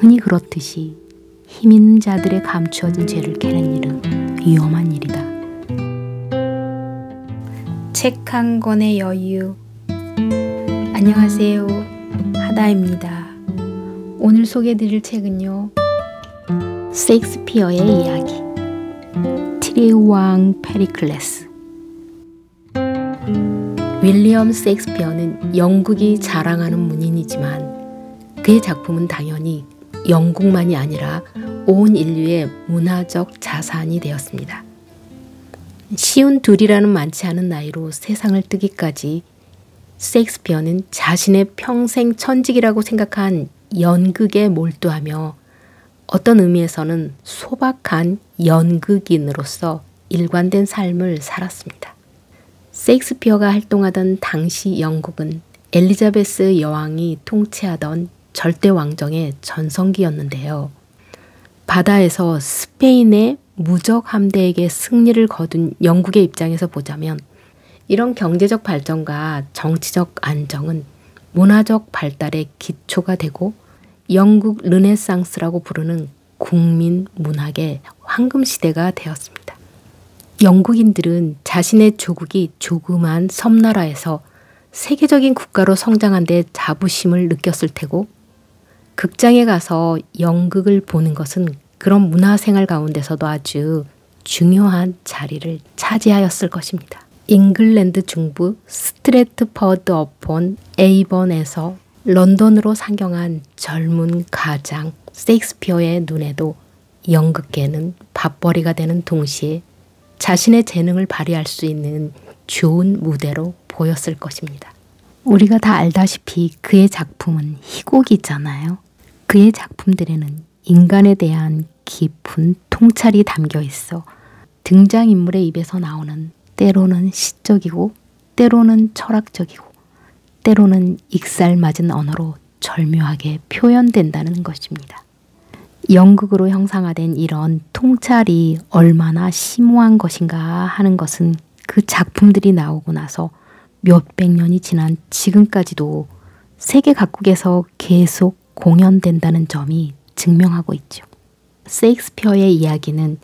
흔히 그렇듯이 힘 있는 자들의 감추어진 죄를 캐는 일은 위험한 일이다. 책 한 권의 여유. 안녕하세요, 하다입니다. 오늘 소개해드릴 책은요, 셰익스피어의 이야기, 틸의 왕 페리클레스. 윌리엄 셰익스피어는 영국이 자랑하는 문인이지만 그의 작품은 당연히 영국만이 아니라 온 인류의 문화적 자산이 되었습니다. 52이라는 많지 않은 나이로 세상을 뜨기까지 셰익스피어는 자신의 평생 천직이라고 생각한 연극에 몰두하며 어떤 의미에서는 소박한 연극인으로서 일관된 삶을 살았습니다. 셰익스피어가 활동하던 당시 영국은 엘리자베스 여왕이 통치하던 절대 왕정의 전성기였는데요. 바다에서 스페인의 무적 함대에게 승리를 거둔 영국의 입장에서 보자면 이런 경제적 발전과 정치적 안정은 문화적 발달의 기초가 되고 영국 르네상스라고 부르는 국민 문학의 황금시대가 되었습니다. 영국인들은 자신의 조국이 조그만 섬나라에서 세계적인 국가로 성장한 데 자부심을 느꼈을 테고 극장에 가서 연극을 보는 것은 그런 문화생활 가운데서도 아주 중요한 자리를 차지하였을 것입니다. 잉글랜드 중부 스트래트퍼드 어폰 에이번에서 런던으로 상경한 젊은 가장 셰익스피어의 눈에도 연극계는 밥벌이가 되는 동시에 자신의 재능을 발휘할 수 있는 좋은 무대로 보였을 것입니다. 우리가 다 알다시피 그의 작품은 희곡이잖아요. 그의 작품들에는 인간에 대한 깊은 통찰이 담겨 있어 등장인물의 입에서 나오는 때로는 시적이고 때로는 철학적이고 때로는 익살맞은 언어로 절묘하게 표현된다는 것입니다. 연극으로 형상화된 이런 통찰이 얼마나 심오한 것인가 하는 것은 그 작품들이 나오고 나서 몇백 년이 지난 지금까지도 세계 각국에서 계속 공연된다는 점이 증명하고 있죠. 셰익스피어의 이야기는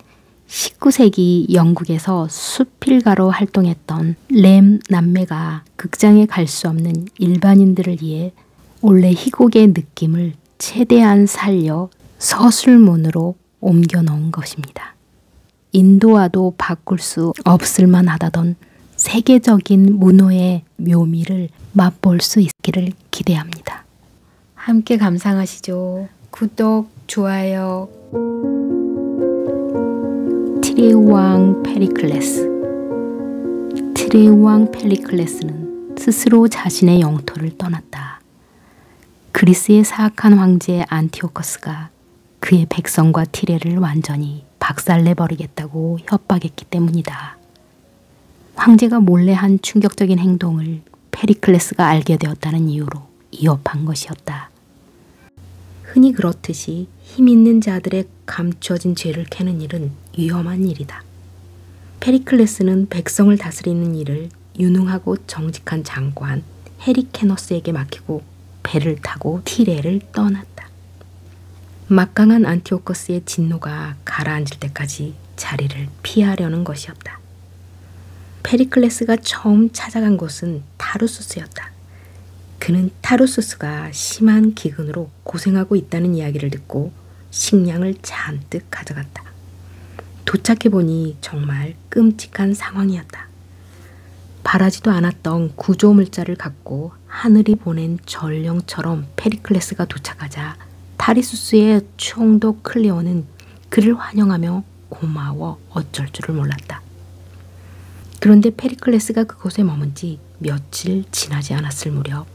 19세기 영국에서 수필가로 활동했던 램 남매가 극장에 갈 수 없는 일반인들을 위해 원래 희곡의 느낌을 최대한 살려 서술문으로 옮겨 넣은 것입니다. 인도와도 바꿀 수 없을 만하다던 세계적인 문호의 묘미를 맛볼 수 있기를 기대합니다. 함께 감상하시죠. 구독, 좋아요. 틸의 왕 페리클레스. 틸의 왕 페리클레스는 스스로 자신의 영토를 떠났다. 그리스의 사악한 황제 안티오커스가 그의 백성과 티레를 완전히 박살내버리겠다고 협박했기 때문이다. 황제가 몰래 한 충격적인 행동을 페리클레스가 알게 되었다는 이유로 위협한 것이었다. 흔히 그렇듯이 힘 있는 자들의 감추어진 죄를 캐는 일은 위험한 일이다. 페리클레스는 백성을 다스리는 일을 유능하고 정직한 장관 헤리케너스에게 맡기고 배를 타고 티레를 떠났다. 막강한 안티오커스의 진노가 가라앉을 때까지 자리를 피하려는 것이었다. 페리클레스가 처음 찾아간 곳은 타르수스였다. 그는 타르수스가 심한 기근으로 고생하고 있다는 이야기를 듣고 식량을 잔뜩 가져갔다. 도착해보니 정말 끔찍한 상황이었다. 바라지도 않았던 구조물자를 갖고 하늘이 보낸 전령처럼 페리클레스가 도착하자 타르수스의 총독 클레오는 그를 환영하며 고마워 어쩔 줄을 몰랐다. 그런데 페리클레스가 그곳에 머문 지 며칠 지나지 않았을 무렵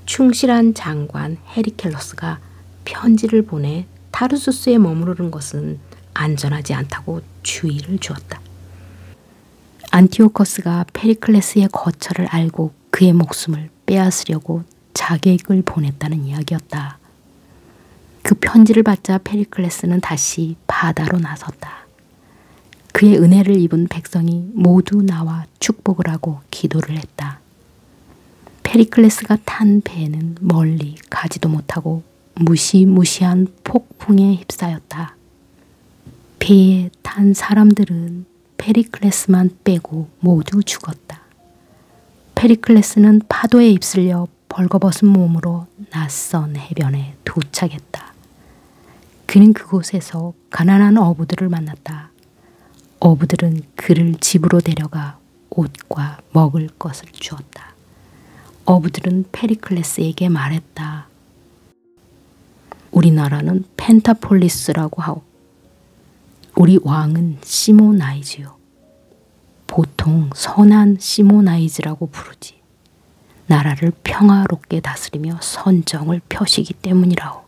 충실한 장관 헤리켈러스가 편지를 보내 타르수스에 머무르는 것은 안전하지 않다고 주의를 주었다. 안티오커스가 페리클레스의 거처를 알고 그의 목숨을 빼앗으려고 자객을 보냈다는 이야기였다. 그 편지를 받자 페리클레스는 다시 바다로 나섰다. 그의 은혜를 입은 백성이 모두 나와 축복을 하고 기도를 했다. 페리클레스가 탄 배는 멀리 가지도 못하고 무시무시한 폭풍에 휩싸였다. 배에 탄 사람들은 페리클레스만 빼고 모두 죽었다. 페리클레스는 파도에 휩쓸려 벌거벗은 몸으로 낯선 해변에 도착했다. 그는 그곳에서 가난한 어부들을 만났다. 어부들은 그를 집으로 데려가 옷과 먹을 것을 주었다. 어부들은 페리클레스에게 말했다. 우리나라는 펜타폴리스라고 하오. 우리 왕은 시모나이즈요. 보통 선한 시모나이즈라고 부르지. 나라를 평화롭게 다스리며 선정을 펴시기 때문이라오.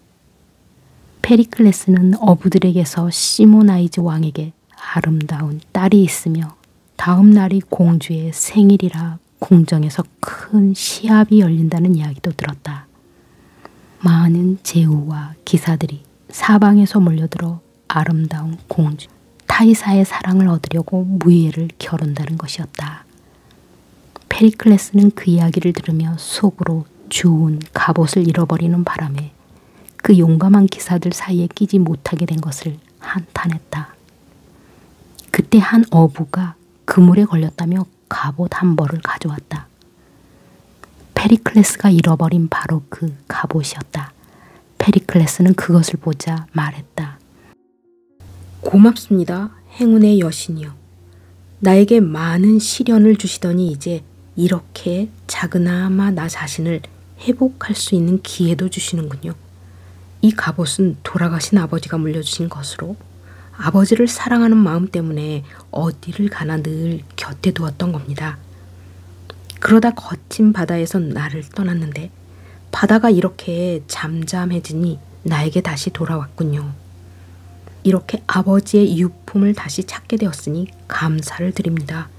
페리클레스는 어부들에게서 시모나이즈 왕에게 아름다운 딸이 있으며 다음 날이 공주의 생일이라 궁정에서 큰 시합이 열린다는 이야기도 들었다. 많은 제후와 기사들이 사방에서 몰려들어 아름다운 공주 타이사의 사랑을 얻으려고 무예를 겨룬다는 것이었다. 페리클레스는 그 이야기를 들으며 속으로 좋은 갑옷을 잃어버리는 바람에 그 용감한 기사들 사이에 끼지 못하게 된 것을 한탄했다. 그때 한 어부가 그물에 걸렸다며 갑옷 한 벌을 가져왔다. 페리클레스가 잃어버린 바로 그 갑옷이었다. 페리클레스는 그것을 보자 말했다. 고맙습니다, 행운의 여신이여. 나에게 많은 시련을 주시더니 이제 이렇게 작으나마 나 자신을 회복할 수 있는 기회도 주시는군요. 이 갑옷은 돌아가신 아버지가 물려주신 것으로 아버지를 사랑하는 마음 때문에 어디를 가나 늘 곁에 두었던 겁니다. 그러다 거친 바다에서 나를 떠났는데 바다가 이렇게 잠잠해지니 나에게 다시 돌아왔군요. 이렇게 아버지의 유품을 다시 찾게 되었으니 감사를 드립니다.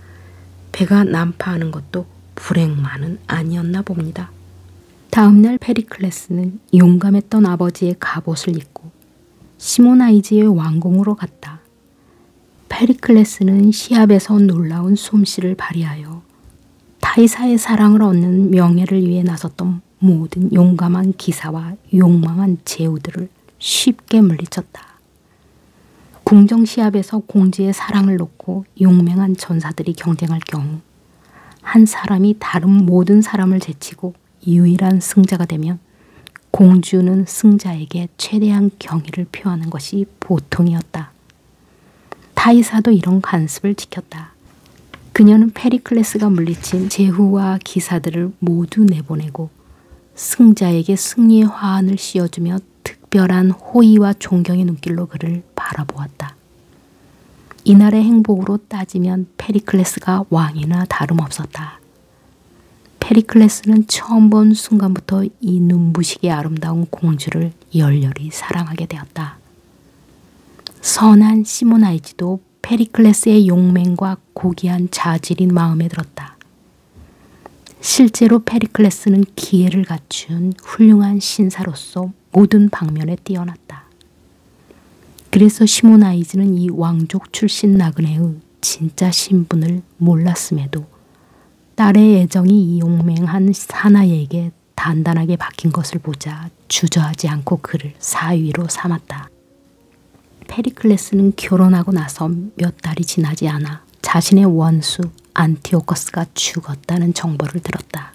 배가 난파하는 것도 불행만은 아니었나 봅니다. 다음날 페리클레스는 용감했던 아버지의 갑옷을 입고 시모나이즈의 왕궁으로 갔다. 페리클레스는 시합에서 놀라운 솜씨를 발휘하여 타이사의 사랑을 얻는 명예를 위해 나섰던 모든 용감한 기사와 욕망한 제후들을 쉽게 물리쳤다. 궁정 시합에서 공주의 사랑을 놓고 용맹한 전사들이 경쟁할 경우 한 사람이 다른 모든 사람을 제치고 유일한 승자가 되면 공주는 승자에게 최대한 경의를 표하는 것이 보통이었다. 타이사도 이런 관습을 지켰다. 그녀는 페리클레스가 물리친 제후와 기사들을 모두 내보내고 승자에게 승리의 화환을 씌워주며 특별한 호의와 존경의 눈길로 그를 바라보았다. 이날의 행복으로 따지면 페리클레스가 왕이나 다름없었다. 페리클레스는 처음 본 순간부터 이 눈부시게 아름다운 공주를 열렬히 사랑하게 되었다. 선한 시모나이즈도 페리클레스의 용맹과 고귀한 자질이 마음에 들었다. 실제로 페리클레스는 기회를 갖춘 훌륭한 신사로서 모든 방면에 뛰어났다. 그래서 시모나이즈는 이 왕족 출신 나그네의 진짜 신분을 몰랐음에도 딸의 애정이 이 용맹한 사나이에게 단단하게 박힌 것을 보자 주저하지 않고 그를 사위로 삼았다. 페리클레스는 결혼하고 나서 몇 달이 지나지 않아 자신의 원수 안티오커스가 죽었다는 정보를 들었다.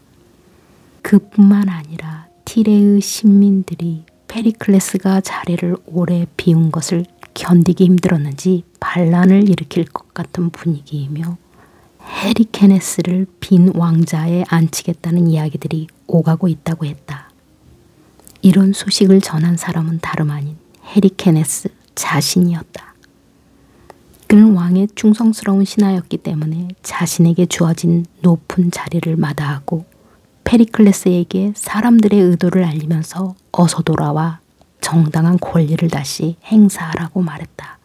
그뿐만 아니라 티레의 신민들이 페리클레스가 자리를 오래 비운 것을 견디기 힘들었는지 반란을 일으킬 것 같은 분위기이며 헤리케네스를 빈 왕자에 앉히겠다는 이야기들이 오가고 있다고 했다. 이런 소식을 전한 사람은 다름 아닌 헤리케네스 자신이었다. 그는 왕의 충성스러운 신하였기 때문에 자신에게 주어진 높은 자리를 마다하고 페리클레스에게 사람들의 의도를 알리면서 어서 돌아와 정당한 권리를 다시 행사하라고 말했다.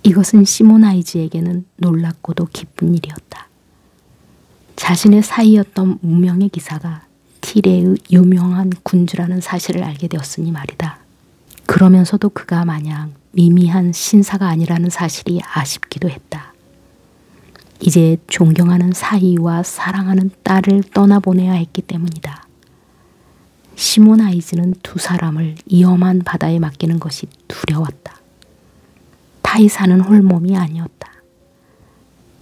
이것은 시모나이즈에게는 놀랍고도 기쁜 일이었다. 자신의 사이였던 무명의 기사가 티레의 유명한 군주라는 사실을 알게 되었으니 말이다. 그러면서도 그가 마냥 미미한 신사가 아니라는 사실이 아쉽기도 했다. 이제 존경하는 사위와 사랑하는 딸을 떠나보내야 했기 때문이다. 시몬 아이즈는 두 사람을 위험한 바다에 맡기는 것이 두려웠다. 타이사는 홀몸이 아니었다.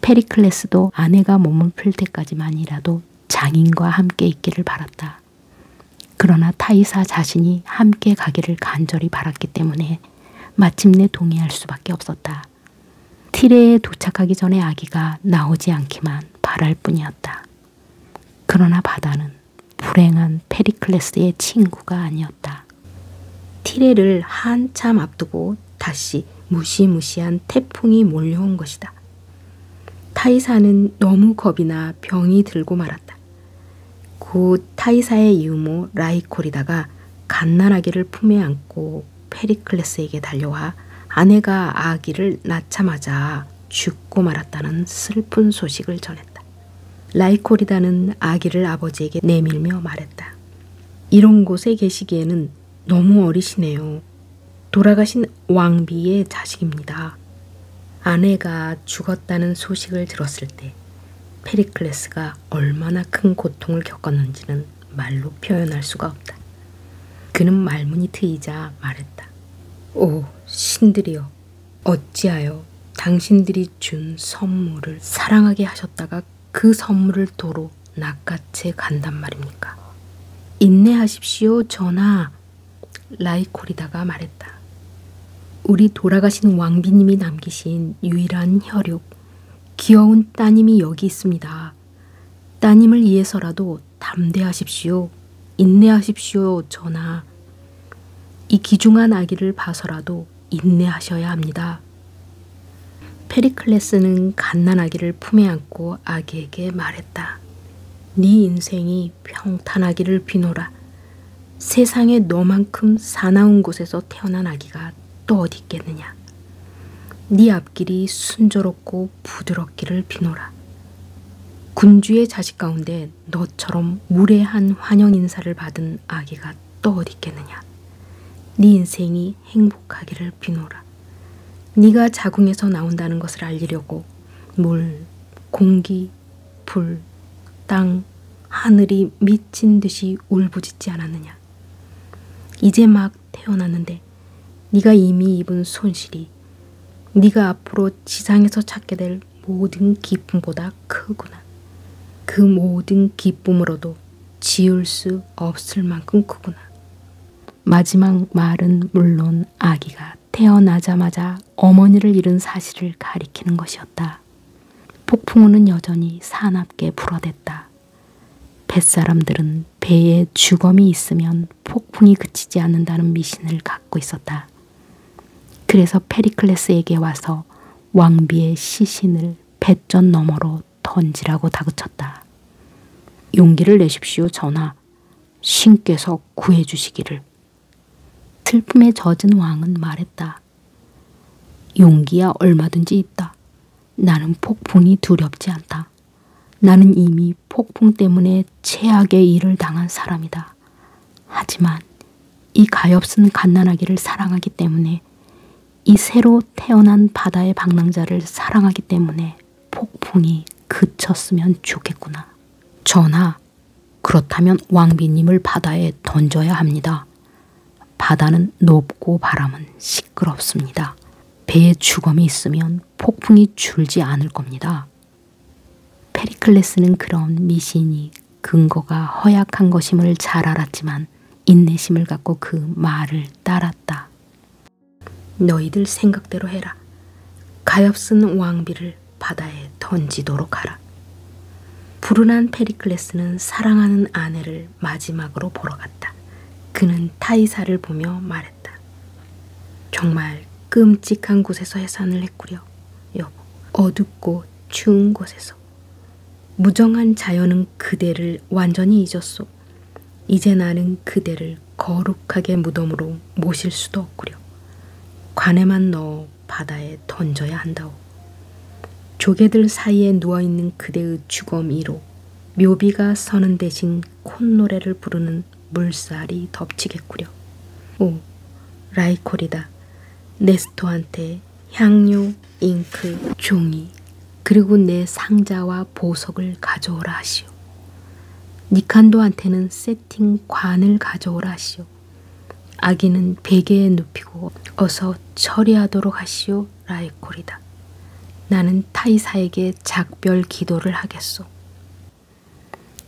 페리클레스도 아내가 몸을 풀 때까지만이라도 장인과 함께 있기를 바랐다. 그러나 타이사 자신이 함께 가기를 간절히 바랐기 때문에 마침내 동의할 수밖에 없었다. 티레에 도착하기 전에 아기가 나오지 않기만 바랄 뿐이었다. 그러나 바다는 불행한 페리클레스의 친구가 아니었다. 티레를 한참 앞두고 다시 무시무시한 태풍이 몰려온 것이다. 타이사는 너무 겁이 나 병이 들고 말았다. 곧 타이사의 유모 라이콜이다가 갓난아기를 품에 안고 페리클레스에게 달려와 아내가 아기를 낳자마자 죽고 말았다는 슬픈 소식을 전했다. 라이콜이다는 아기를 아버지에게 내밀며 말했다. 이런 곳에 계시기에는 너무 어리시네요. 돌아가신 왕비의 자식입니다. 아내가 죽었다는 소식을 들었을 때 페리클레스가 얼마나 큰 고통을 겪었는지는 말로 표현할 수가 없다. 그는 말문이 트이자 말했다. 오, 신들이여, 어찌하여 당신들이 준 선물을 사랑하게 하셨다가 그 선물을 도로 낚아채 간단 말입니까? 인내하십시오, 전하. 라이콜이다가 말했다. 우리 돌아가신 왕비님이 남기신 유일한 혈육, 귀여운 따님이 여기 있습니다. 따님을 위해서라도 담대하십시오. 인내하십시오, 전하. 이 귀중한 아기를 봐서라도 인내하셔야 합니다. 페리클레스는 갓난아기를 품에 안고 아기에게 말했다. 네 인생이 평탄하기를 비노라. 세상에 너만큼 사나운 곳에서 태어난 아기가 또 어디 있겠느냐. 네 앞길이 순조롭고 부드럽기를 비노라. 군주의 자식 가운데 너처럼 무례한 환영 인사를 받은 아기가 또 어디 있겠느냐. 네 인생이 행복하기를 비노라. 네가 자궁에서 나온다는 것을 알리려고 물, 공기, 불, 땅, 하늘이 미친 듯이 울부짖지 않았느냐. 이제 막 태어났는데 네가 이미 입은 손실이 네가 앞으로 지상에서 찾게 될 모든 기쁨보다 크구나. 그 모든 기쁨으로도 지울 수 없을 만큼 크구나. 마지막 말은 물론 아기가 태어나자마자 어머니를 잃은 사실을 가리키는 것이었다. 폭풍우는 여전히 사납게 불어댔다. 뱃사람들은 배에 주검이 있으면 폭풍이 그치지 않는다는 미신을 갖고 있었다. 그래서 페리클레스에게 와서 왕비의 시신을 뱃전 너머로 던지라고 다그쳤다. 용기를 내십시오, 전하. 신께서 구해주시기를. 슬픔에 젖은 왕은 말했다. 용기야 얼마든지 있다. 나는 폭풍이 두렵지 않다. 나는 이미 폭풍 때문에 최악의 일을 당한 사람이다. 하지만 이 가엾은 갓난아기를 사랑하기 때문에, 이 새로 태어난 바다의 방랑자를 사랑하기 때문에 폭풍이 그쳤으면 좋겠구나. 전하, 그렇다면 왕비님을 바다에 던져야 합니다. 바다는 높고 바람은 시끄럽습니다. 배에 주검이 있으면 폭풍이 줄지 않을 겁니다. 페리클레스는 그런 미신이 근거가 허약한 것임을 잘 알았지만 인내심을 갖고 그 말을 따랐다. 너희들 생각대로 해라. 가엾은 왕비를 바다에 던지도록 하라. 불운한 페리클레스는 사랑하는 아내를 마지막으로 보러 갔다. 그는 타이사를 보며 말했다. 정말 끔찍한 곳에서 해산을 했구려. 여보, 어둡고 추운 곳에서. 무정한 자연은 그대를 완전히 잊었소. 이제 나는 그대를 거룩하게 무덤으로 모실 수도 없구려. 관에만 넣어 바다에 던져야 한다오. 조개들 사이에 누워있는 그대의 주검 위로 묘비가 서는 대신 콧노래를 부르는 물살이 덮치겠구려. 오, 라이콜이다. 네스토한테 향료, 잉크, 종이, 그리고 내 상자와 보석을 가져오라 하시오. 니칸도한테는 세팅관을 가져오라 하시오. 아기는 베개에 눕히고 어서 처리하도록 하시오. 라에콜이다. 나는 타이사에게 작별 기도를 하겠소.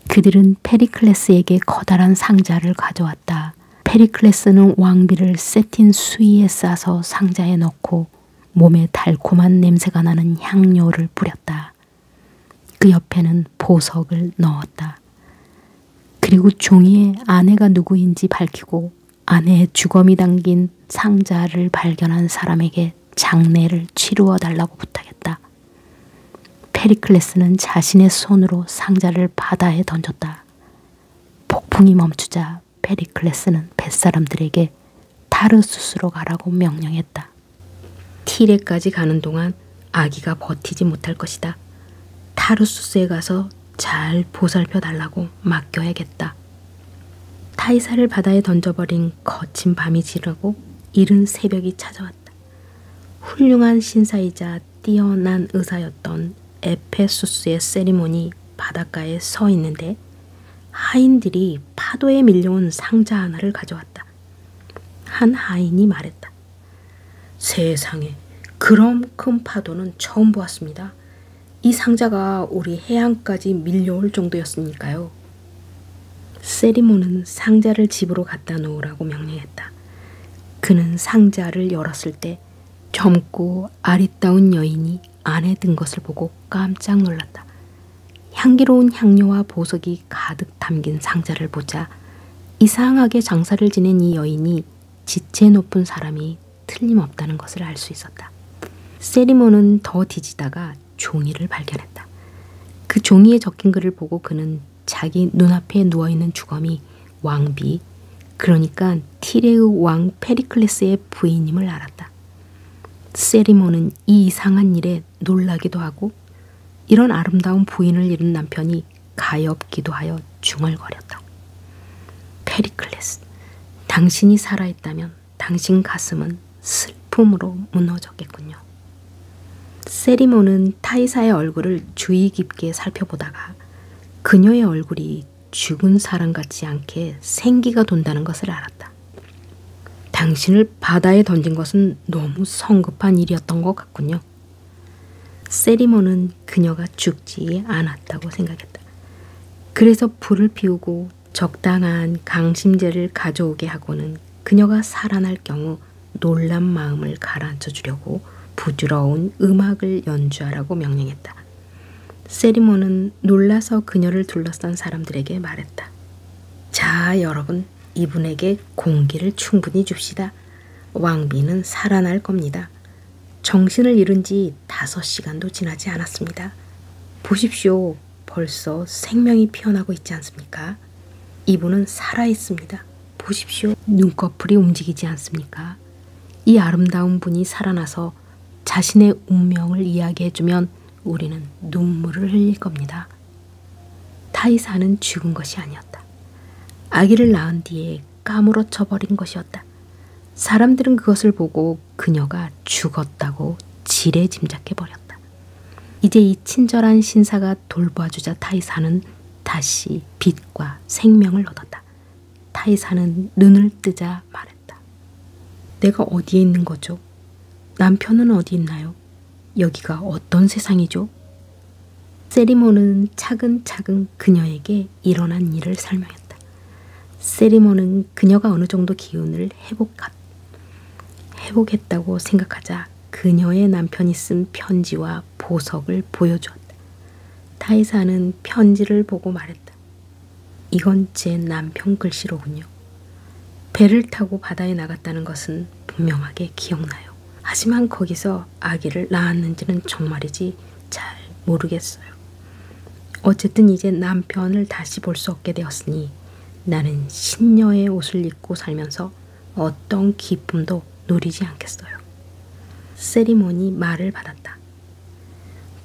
그들은 페리클레스에게 커다란 상자를 가져왔다. 페리클레스는 왕비를 세틴 수의에 싸서 상자에 넣고 몸에 달콤한 냄새가 나는 향료를 뿌렸다. 그 옆에는 보석을 넣었다. 그리고 종이에 아내가 누구인지 밝히고 아내의 주검이 담긴 상자를 발견한 사람에게 장례를 치루어 달라고 부탁했다. 페리클레스는 자신의 손으로 상자를 바다에 던졌다. 폭풍이 멈추자 페리클레스는 뱃사람들에게 타르수스로 가라고 명령했다. 티레까지 가는 동안 아기가 버티지 못할 것이다. 타르수스에 가서 잘 보살펴 달라고 맡겨야겠다. 타이사를 바다에 던져버린 거친 밤이 지나고 이른 새벽이 찾아왔다. 훌륭한 신사이자 뛰어난 의사였던 에페수스의 세리몬이 바닷가에 서 있는데 하인들이 파도에 밀려온 상자 하나를 가져왔다. 한 하인이 말했다. 세상에, 그럼 큰 파도는 처음 보았습니다. 이 상자가 우리 해안까지 밀려올 정도였으니까요. 세리몬은 상자를 집으로 갖다 놓으라고 명령했다. 그는 상자를 열었을 때 젊고 아리따운 여인이 안에 든 것을 보고 깜짝 놀랐다. 향기로운 향료와 보석이 가득 담긴 상자를 보자 이상하게 장사를 지낸 이 여인이 지체 높은 사람이 틀림없다는 것을 알 수 있었다. 세리몬은 더 뒤지다가 종이를 발견했다. 그 종이에 적힌 글을 보고 그는 자기 눈앞에 누워있는 주검이 왕비, 그러니까 티레의 왕 페리클레스의 부인임을 알았다. 세리몬은 이 이상한 일에 놀라기도 하고 이런 아름다운 부인을 잃은 남편이 가엾기도 하여 중얼거렸다. 페리클레스, 당신이 살아있다면 당신 가슴은 슬픔으로 무너졌겠군요. 세리몬은 타이사의 얼굴을 주의 깊게 살펴보다가 그녀의 얼굴이 죽은 사람 같지 않게 생기가 돈다는 것을 알았다. 당신을 바다에 던진 것은 너무 성급한 일이었던 것 같군요. 세리몬은 그녀가 죽지 않았다고 생각했다. 그래서 불을 피우고 적당한 강심제를 가져오게 하고는 그녀가 살아날 경우 놀란 마음을 가라앉혀 주려고 부드러운 음악을 연주하라고 명령했다. 세리몬은 놀라서 그녀를 둘러싼 사람들에게 말했다. 자, 여러분, 이분에게 공기를 충분히 줍시다. 왕비는 살아날 겁니다. 정신을 잃은 지 5시간도 지나지 않았습니다. 보십시오. 벌써 생명이 피어나고 있지 않습니까? 이분은 살아있습니다. 보십시오. 눈꺼풀이 움직이지 않습니까? 이 아름다운 분이 살아나서 자신의 운명을 이야기해주면 우리는 눈물을 흘릴 겁니다. 타이사는 죽은 것이 아니었다. 아기를 낳은 뒤에 까무러쳐 버린 것이었다. 사람들은 그것을 보고 그녀가 죽었다고 지레짐작해 버렸다. 이제 이 친절한 신사가 돌봐주자 타이사는 다시 빛과 생명을 얻었다. 타이사는 눈을 뜨자 말했다. 내가 어디에 있는 거죠? 남편은 어디 있나요? 여기가 어떤 세상이죠? 세리몬은 차근차근 그녀에게 일어난 일을 설명했다. 세리몬은 그녀가 어느 정도 기운을 회복했다고 생각하자 그녀의 남편이 쓴 편지와 보석을 보여주었다. 타이사는 편지를 보고 말했다. 이건 제 남편 글씨로군요. 배를 타고 바다에 나갔다는 것은 분명하게 기억나요. 하지만 거기서 아기를 낳았는지는 정말이지 잘 모르겠어요. 어쨌든 이제 남편을 다시 볼 수 없게 되었으니 나는 신녀의 옷을 입고 살면서 어떤 기쁨도 누리지 않겠어요. 세리몬이 말을 받았다.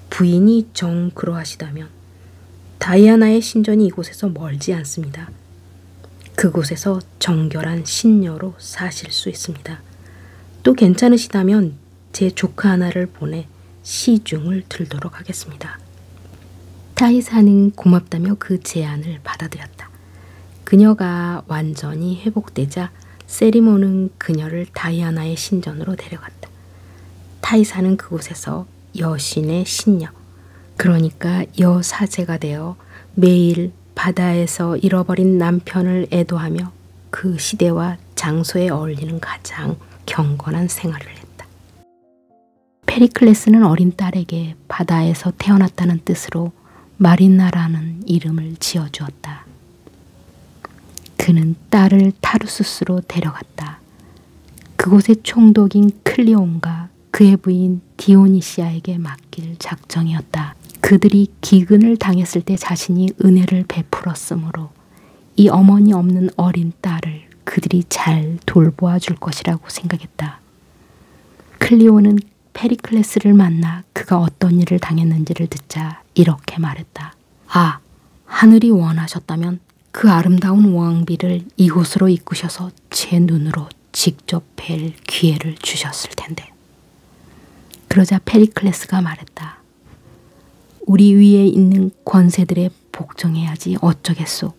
부인이 정 그러하시다면 다이아나의 신전이 이곳에서 멀지 않습니다. 그곳에서 정결한 신녀로 사실 수 있습니다. 또 괜찮으시다면 제 조카 하나를 보내 시중을 들도록 하겠습니다. 타이사는 고맙다며 그 제안을 받아들였다. 그녀가 완전히 회복되자 세리모는 그녀를 다이아나의 신전으로 데려갔다. 타이사는 그곳에서 여신의 신녀, 그러니까 여사제가 되어 매일 바다에서 잃어버린 남편을 애도하며 그 시대와 장소에 어울리는 가장 경건한 생활을 했다. 페리클레스는 어린 딸에게 바다에서 태어났다는 뜻으로 마리나라는 이름을 지어주었다. 그는 딸을 타르수스로 데려갔다. 그곳의 총독인 클리온과 그의 부인 디오니시아에게 맡길 작정이었다. 그들이 기근을 당했을 때 자신이 은혜를 베풀었으므로 이 어머니 없는 어린 딸을 그들이 잘 돌보아 줄 것이라고 생각했다. 클리오는 페리클레스를 만나 그가 어떤 일을 당했는지를 듣자 이렇게 말했다. 아, 하늘이 원하셨다면 그 아름다운 왕비를 이곳으로 이끄셔서 제 눈으로 직접 뵐 기회를 주셨을 텐데. 그러자 페리클레스가 말했다. 우리 위에 있는 권세들에 복종해야지 어쩌겠소.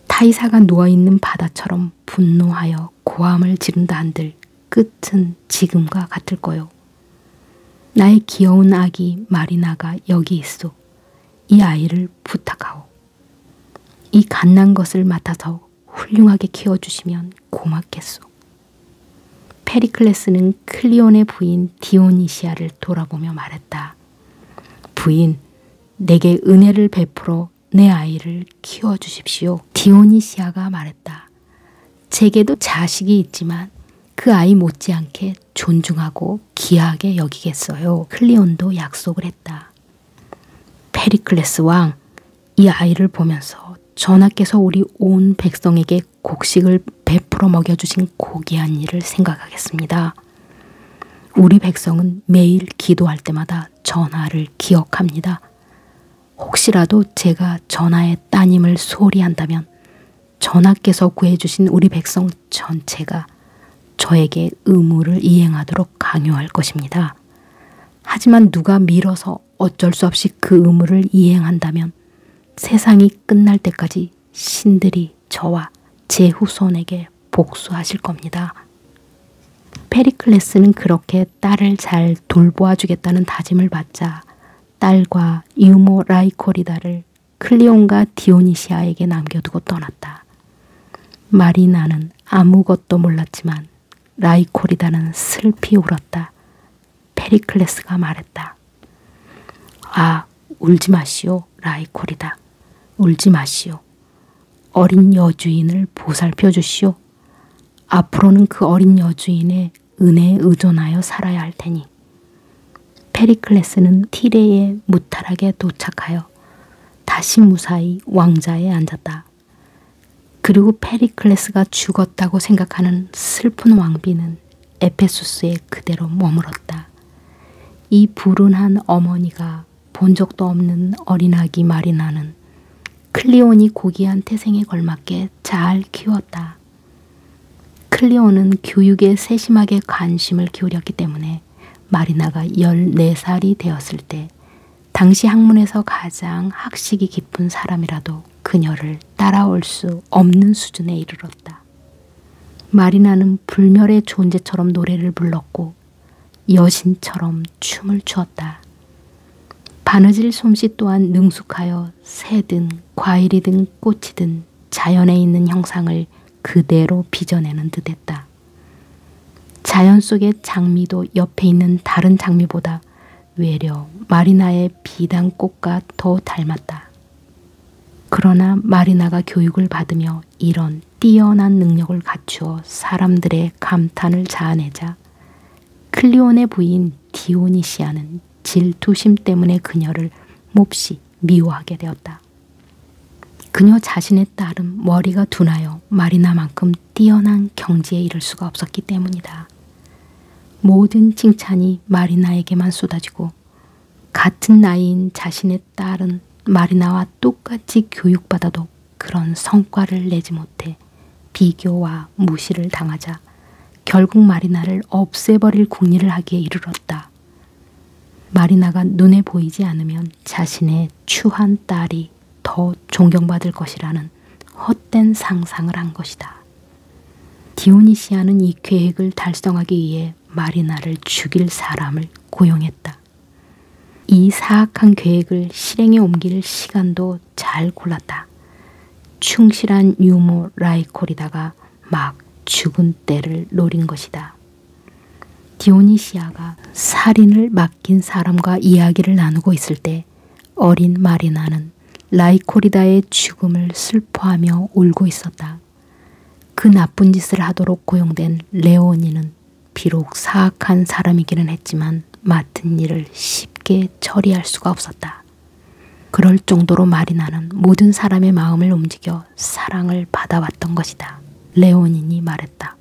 타이사가 누워있는 바다처럼 분노하여 고함을 지른다 한들 끝은 지금과 같을 거요. 나의 귀여운 아기 마리나가 여기 있소. 이 아이를 부탁하오. 이 갓난 것을 맡아서 훌륭하게 키워주시면 고맙겠소. 페리클레스는 클리온의 부인 디오니시아를 돌아보며 말했다. 부인, 내게 은혜를 베풀어 내 아이를 키워주십시오. 디오니시아가 말했다. 제게도 자식이 있지만 그 아이 못지않게 존중하고 귀하게 여기겠어요. 클리온도 약속을 했다. 페리클레스 왕, 이 아이를 보면서 전하께서 우리 온 백성에게 곡식을 베풀어 먹여주신 고귀한 일을 생각하겠습니다. 우리 백성은 매일 기도할 때마다 전하를 기억합니다. 혹시라도 제가 전하의 따님을 소홀히 한다면 전하께서 구해주신 우리 백성 전체가 저에게 의무를 이행하도록 강요할 것입니다. 하지만 누가 밀어서 어쩔 수 없이 그 의무를 이행한다면 세상이 끝날 때까지 신들이 저와 제 후손에게 복수하실 겁니다. 페리클레스는 그렇게 딸을 잘 돌보아 주겠다는 다짐을 받자 딸과 유모 라이코리다를 클리온과 디오니시아에게 남겨두고 떠났다. 마리나는 아무것도 몰랐지만 라이코리다는 슬피 울었다. 페리클레스가 말했다. 아, 울지 마시오, 라이코리다. 울지 마시오. 어린 여주인을 보살펴 주시오. 앞으로는 그 어린 여주인의 은혜에 의존하여 살아야 할 테니. 페리클레스는 티레에 무탈하게 도착하여 다시 무사히 왕자에 앉았다. 그리고 페리클레스가 죽었다고 생각하는 슬픈 왕비는 에페소스에 그대로 머물렀다. 이 불운한 어머니가 본 적도 없는 어린아기 마리나는 클리온이 고귀한 태생에 걸맞게 잘 키웠다. 클리온은 교육에 세심하게 관심을 기울였기 때문에 마리나가 14살이 되었을 때 당시 학문에서 가장 학식이 깊은 사람이라도 그녀를 따라올 수 없는 수준에 이르렀다. 마리나는 불멸의 존재처럼 노래를 불렀고 여신처럼 춤을 추었다. 바느질 솜씨 또한 능숙하여 새든 과일이든 꽃이든 자연에 있는 형상을 그대로 빚어내는 듯했다. 자연 속의 장미도 옆에 있는 다른 장미보다 외려 마리나의 비단꽃과 더 닮았다. 그러나 마리나가 교육을 받으며 이런 뛰어난 능력을 갖추어 사람들의 감탄을 자아내자 클리온의 부인 디오니시아는 질투심 때문에 그녀를 몹시 미워하게 되었다. 그녀 자신의 딸은 머리가 둔하여 마리나만큼 뛰어난 경지에 이를 수가 없었기 때문이다. 모든 칭찬이 마리나에게만 쏟아지고 같은 나이인 자신의 딸은 마리나와 똑같이 교육받아도 그런 성과를 내지 못해 비교와 무시를 당하자 결국 마리나를 없애버릴 궁리를 하기에 이르렀다. 마리나가 눈에 보이지 않으면 자신의 추한 딸이 더 존경받을 것이라는 헛된 상상을 한 것이다. 디오니시아는 이 계획을 달성하기 위해 마리나를 죽일 사람을 고용했다. 이 사악한 계획을 실행에 옮길 시간도 잘 골랐다. 충실한 유모 라이콜이다가 막 죽은 때를 노린 것이다. 디오니시아가 살인을 맡긴 사람과 이야기를 나누고 있을 때 어린 마리나는 라이콜이다의 죽음을 슬퍼하며 울고 있었다. 그 나쁜 짓을 하도록 고용된 레오니는 비록 사악한 사람이기는 했지만 맡은 일을 쉽게 처리할 수가 없었다. 그럴 정도로 마리나는 모든 사람의 마음을 움직여 사랑을 받아왔던 것이다. 레오닌이 말했다.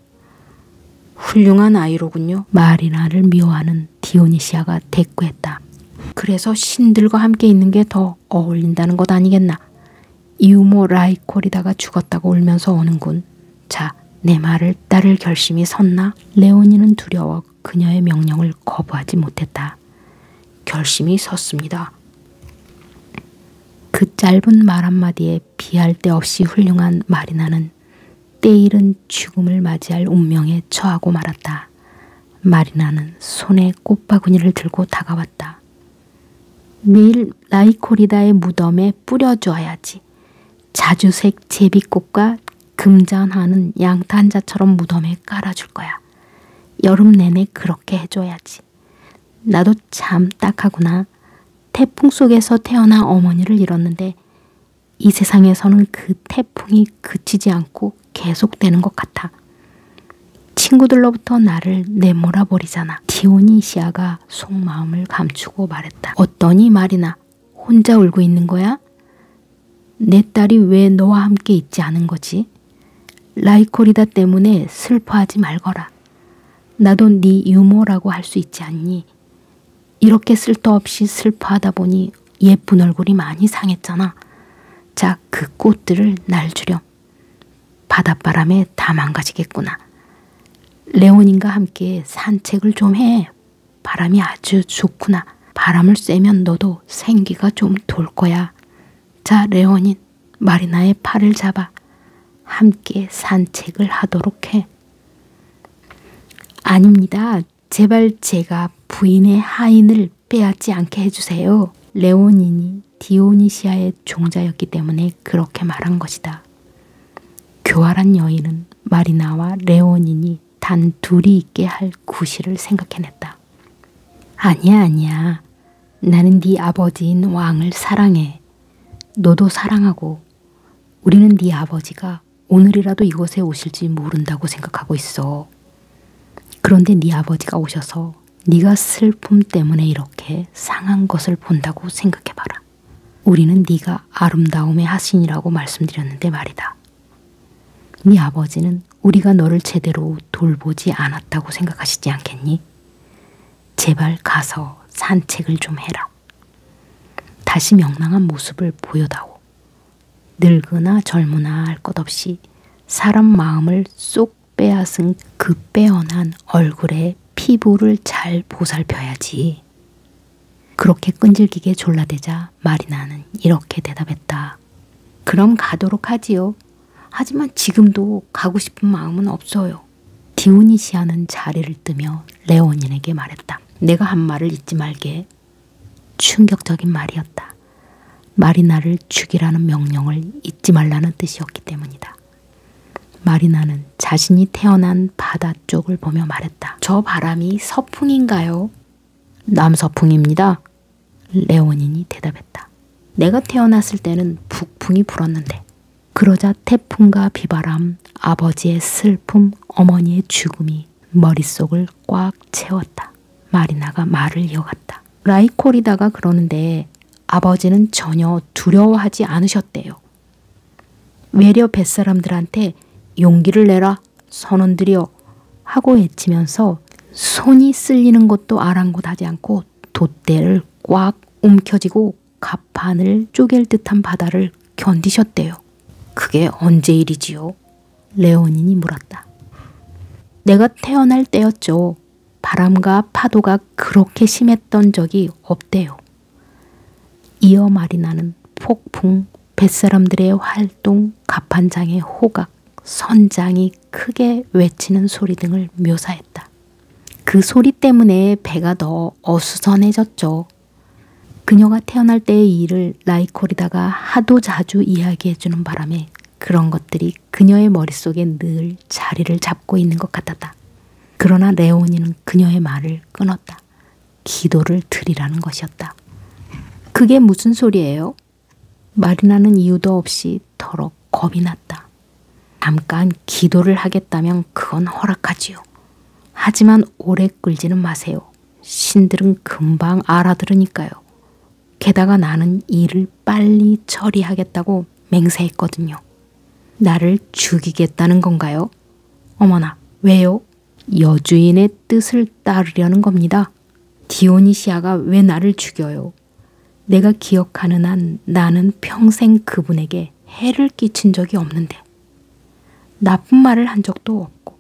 훌륭한 아이로군요. 마리나를 미워하는 디오니시아가 대꾸했다. 그래서 신들과 함께 있는 게 더 어울린다는 것 아니겠나. 이우모 라이콜이다가 죽었다고 울면서 오는군. 자, 내 말을 따를 결심이 섰나? 레오니는 두려워 그녀의 명령을 거부하지 못했다. 결심이 섰습니다. 그 짧은 말 한마디에 비할 데 없이 훌륭한 마리나는 때이른 죽음을 맞이할 운명에 처하고 말았다. 마리나는 손에 꽃바구니를 들고 다가왔다. 내일 라이콜이다의 무덤에 뿌려줘야지. 자주색 제비꽃과 금잔하는 양탄자처럼 무덤에 깔아줄 거야. 여름 내내 그렇게 해줘야지. 나도 참 딱하구나. 태풍 속에서 태어나 어머니를 잃었는데 이 세상에서는 그 태풍이 그치지 않고 계속되는 것 같아. 친구들로부터 나를 내몰아 버리잖아. 디오니시아가 속마음을 감추고 말했다. 어떠니 마리나? 혼자 울고 있는 거야? 내 딸이 왜 너와 함께 있지 않은 거지? 라이콜이다 때문에 슬퍼하지 말거라. 나도 네 유모라고 할 수 있지 않니? 이렇게 쓸데없이 슬퍼하다 보니 예쁜 얼굴이 많이 상했잖아. 자, 그 꽃들을 날 주렴. 바닷바람에 다 망가지겠구나. 레오닌과 함께 산책을 좀 해. 바람이 아주 좋구나. 바람을 쐬면 너도 생기가 좀 돌 거야. 자, 레오닌, 마리나의 팔을 잡아. 함께 산책을 하도록 해. 아닙니다. 제발 제가 부인의 하인을 빼앗지 않게 해주세요. 레오닌이 디오니시아의 종자였기 때문에 그렇게 말한 것이다. 교활한 여인은 마리나와 레오닌이 단 둘이 있게 할 구실을 생각해냈다. 아니야. 나는 네 아버지인 왕을 사랑해. 너도 사랑하고 우리는 네 아버지가 오늘이라도 이곳에 오실지 모른다고 생각하고 있어. 그런데 네 아버지가 오셔서 네가 슬픔 때문에 이렇게 상한 것을 본다고 생각해봐라. 우리는 네가 아름다움의 하신이라고 말씀드렸는데 말이다. 네 아버지는 우리가 너를 제대로 돌보지 않았다고 생각하시지 않겠니? 제발 가서 산책을 좀 해라. 다시 명랑한 모습을 보여다오. 늙으나 젊으나 할 것 없이 사람 마음을 쏙 빼앗은 그 빼어난 얼굴에 피부를 잘 보살펴야지. 그렇게 끈질기게 졸라대자 마리나는 이렇게 대답했다. 그럼 가도록 하지요. 하지만 지금도 가고 싶은 마음은 없어요. 디오니시아는 자리를 뜨며 레오닌에게 말했다. 내가 한 말을 잊지 말게. 충격적인 말이었다. 마리나를 죽이라는 명령을 잊지 말라는 뜻이었기 때문이다. 마리나는 자신이 태어난 바다 쪽을 보며 말했다. 저 바람이 서풍인가요? 남서풍입니다. 레오닌이 대답했다. 내가 태어났을 때는 북풍이 불었는데. 그러자 태풍과 비바람, 아버지의 슬픔, 어머니의 죽음이 머릿속을 꽉 채웠다. 마리나가 말을 이어갔다. 라이콜이다가 그러는데 아버지는 전혀 두려워하지 않으셨대요. 외려 뱃사람들한테 용기를 내라 선원들이여 하고 외치면서 손이 쓸리는 것도 아랑곳하지 않고 돛대를 꽉 움켜쥐고 갑판을 쪼갤 듯한 바다를 견디셨대요. 그게 언제 일이지요? 레오닌이 물었다. 내가 태어날 때였죠. 바람과 파도가 그렇게 심했던 적이 없대요. 이어 마리나는 폭풍, 뱃사람들의 활동, 갑판장의 호각, 선장이 크게 외치는 소리 등을 묘사했다. 그 소리 때문에 배가 더 어수선해졌죠. 그녀가 태어날 때의 일을 라이콜이다가 하도 자주 이야기해주는 바람에 그런 것들이 그녀의 머릿속에 늘 자리를 잡고 있는 것 같았다. 그러나 레오니는 그녀의 말을 끊었다. 기도를 드리라는 것이었다. 그게 무슨 소리예요? 마리나는 이유도 없이 더러 겁이 났다. 잠깐 기도를 하겠다면 그건 허락하지요. 하지만 오래 끌지는 마세요. 신들은 금방 알아들으니까요. 게다가 나는 일을 빨리 처리하겠다고 맹세했거든요. 나를 죽이겠다는 건가요? 어머나, 왜요? 여주인의 뜻을 따르려는 겁니다. 디오니시아가 왜 나를 죽여요? 내가 기억하는 한 나는 평생 그분에게 해를 끼친 적이 없는데, 나쁜 말을 한 적도 없고,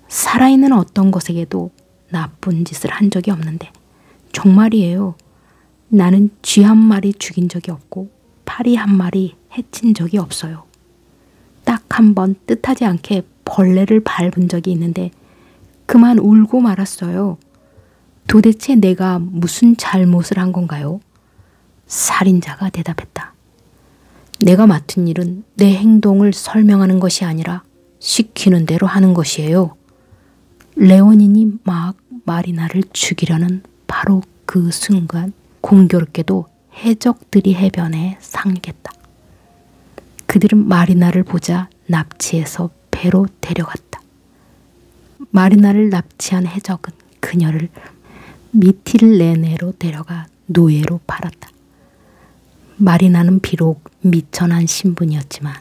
살아있는 어떤 것에게도 나쁜 짓을 한 적이 없는데, 정말이에요. 나는 쥐 한 마리 죽인 적이 없고 파리 한 마리 해친 적이 없어요. 딱 한 번 뜻하지 않게 벌레를 밟은 적이 있는데 그만 울고 말았어요. 도대체 내가 무슨 잘못을 한 건가요? 살인자가 대답했다. 내가 맡은 일은 내 행동을 설명하는 것이 아니라 시키는 대로 하는 것이에요. 레오닌이 막 마리나를 죽이려는 바로 그 순간 공교롭게도 해적들이 해변에 상륙했다. 그들은 마리나를 보자 납치해서 배로 데려갔다. 마리나를 납치한 해적은 그녀를 미틸레네로 데려가 노예로 팔았다. 마리나는 비록 미천한 신분이었지만